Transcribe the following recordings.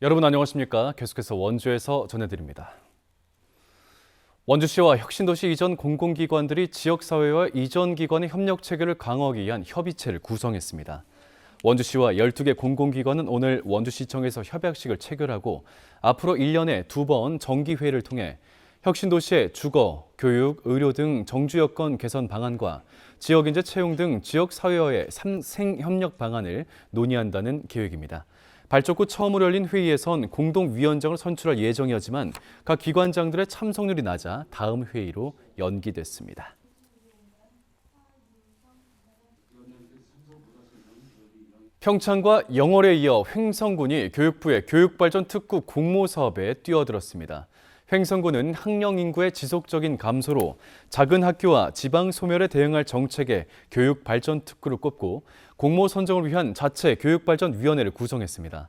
여러분 안녕하십니까? 계속해서 원주에서 전해드립니다. 원주시와 혁신도시 이전 공공기관들이 지역사회와 이전 기관의 협력 체계를 강화하기 위한 협의체를 구성했습니다. 원주시와 12개 공공기관은 오늘 원주시청에서 협약식을 체결하고 앞으로 1년에 2번 정기회의를 통해 혁신도시의 주거, 교육, 의료 등 정주 여건 개선 방안과 지역인재 채용 등 지역사회와의 상생협력 방안을 논의한다는 계획입니다. 발족후 처음으로 열린 회의에선 공동위원장을 선출할 예정이었지만 각 기관장들의 참석률이 낮아 다음 회의로 연기됐습니다. 평창과 영월에 이어 횡성군이 교육부의 교육발전 특구 공모 사업에 뛰어들었습니다. 횡성군은 학령 인구의 지속적인 감소로 작은 학교와 지방 소멸에 대응할 정책의 교육발전 특구를 꼽고 공모 선정을 위한 자체 교육발전위원회를 구성했습니다.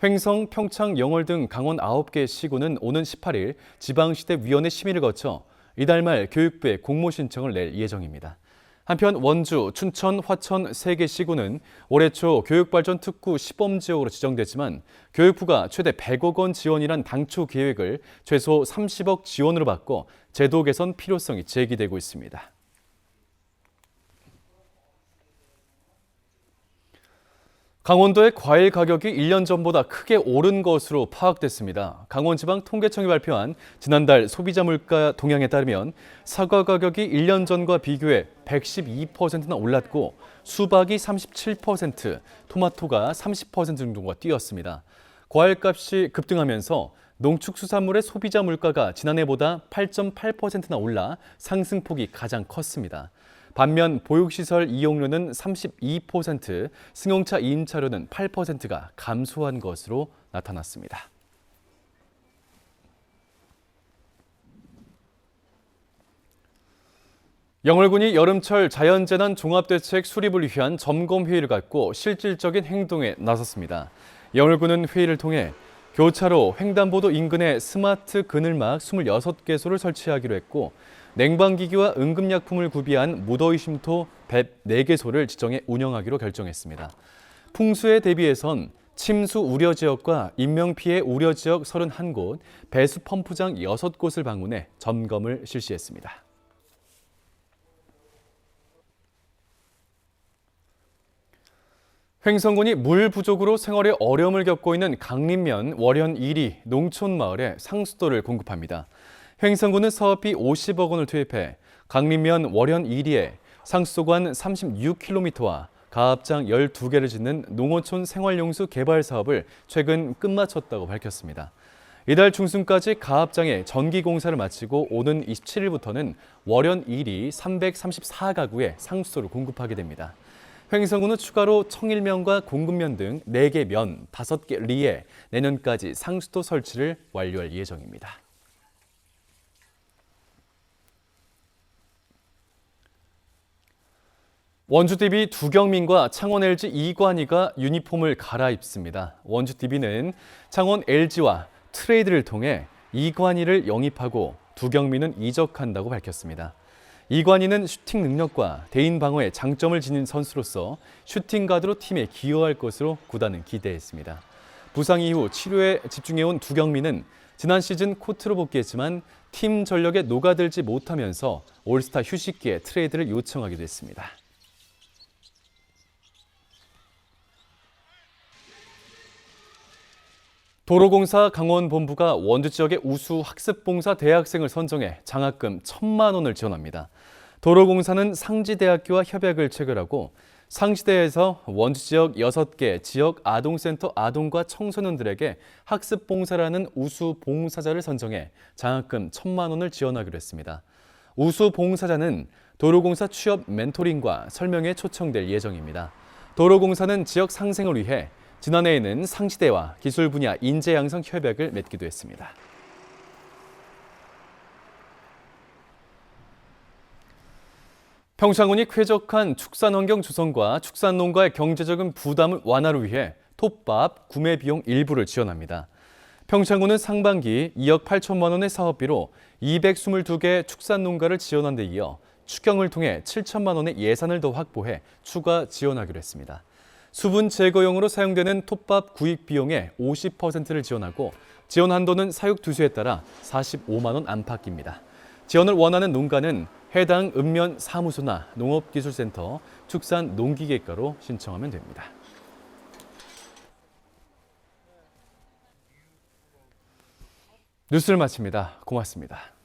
횡성, 평창, 영월 등 강원 9개 시군은 오는 18일 지방시대위원회 심의를 거쳐 이달 말 교육부에 공모 신청을 낼 예정입니다. 한편 원주, 춘천, 화천 3개 시군은 올해 초 교육발전 특구 시범지역으로 지정됐지만 교육부가 최대 100억 원 지원이란 당초 계획을 최소 30억 지원으로 바꿔 제도 개선 필요성이 제기되고 있습니다. 강원도의 과일 가격이 1년 전보다 크게 오른 것으로 파악됐습니다. 강원지방통계청이 발표한 지난달 소비자 물가 동향에 따르면 사과 가격이 1년 전과 비교해 112%나 올랐고 수박이 37%, 토마토가 30% 정도가 뛰었습니다. 과일값이 급등하면서 농축수산물의 소비자 물가가 지난해보다 8.8%나 올라 상승폭이 가장 컸습니다. 반면 보육시설 이용료는 32%, 승용차 임차료는 8%가 감소한 것으로 나타났습니다. 영월군이 여름철 자연재난 종합대책 수립을 위한 점검회의를 갖고 실질적인 행동에 나섰습니다. 영월군은 회의를 통해 교차로, 횡단보도 인근에 스마트 그늘막 26개소를 설치하기로 했고 냉방기기와 응급약품을 구비한 무더위 쉼터 104개소를 지정해 운영하기로 결정했습니다. 풍수에 대비해선 침수 우려 지역과 인명피해 우려 지역 31곳, 배수 펌프장 6곳을 방문해 점검을 실시했습니다. 횡성군이 물 부족으로 생활에 어려움을 겪고 있는 강림면 월현 1리 농촌마을에 상수도를 공급합니다. 횡성군은 사업비 50억 원을 투입해 강림면 월현 1리에 상수도관 36km와 가압장 12개를 짓는 농어촌 생활용수 개발 사업을 최근 끝마쳤다고 밝혔습니다. 이달 중순까지 가압장에 전기 공사를 마치고 오는 27일부터는 월현 1리 334가구에 상수도를 공급하게 됩니다. 횡성군은 추가로 청일면과 공급면 등 4개 면, 5개 리에 내년까지 상수도 설치를 완료할 예정입니다. 원주DB 두경민과 창원 LG 이관희가 유니폼을 갈아입습니다. 원주DB는 창원 LG와 트레이드를 통해 이관희를 영입하고 두경민은 이적한다고 밝혔습니다. 이관희는 슈팅 능력과 대인 방어에 장점을 지닌 선수로서 슈팅 가드로 팀에 기여할 것으로 구단은 기대했습니다. 부상 이후 치료에 집중해온 두경민은 지난 시즌 코트로 복귀했지만 팀 전력에 녹아들지 못하면서 올스타 휴식기에 트레이드를 요청하기도 했습니다. 도로공사 강원본부가 원주 지역의 우수 학습봉사 대학생을 선정해 장학금 1,000만 원을 지원합니다. 도로공사는 상지대학교와 협약을 체결하고 상지대에서 원주 지역 6개 지역 아동센터 아동과 청소년들에게 학습봉사라는 우수 봉사자를 선정해 장학금 1,000만 원을 지원하기로 했습니다. 우수 봉사자는 도로공사 취업 멘토링과 설명에 초청될 예정입니다. 도로공사는 지역 상생을 위해 지난해에는 상지대와 기술 분야 인재 양성 협약을 맺기도 했습니다. 평창군이 쾌적한 축산환경 조성과 축산농가의 경제적인 부담을 완화를 위해 톱밥 구매 비용 일부를 지원합니다. 평창군은 상반기 2억 8천만 원의 사업비로 222개 축산 농가를 지원한 데 이어 추경을 통해 7천만 원의 예산을 더 확보해 추가 지원하기로 했습니다. 수분 제거용으로 사용되는 톱밥 구입 비용의 50%를 지원하고 지원 한도는 사육 두수에 따라 45만 원 안팎입니다. 지원을 원하는 농가는 해당 읍면 사무소나 농업기술센터, 축산농기계과로 신청하면 됩니다. 뉴스를 마칩니다. 고맙습니다.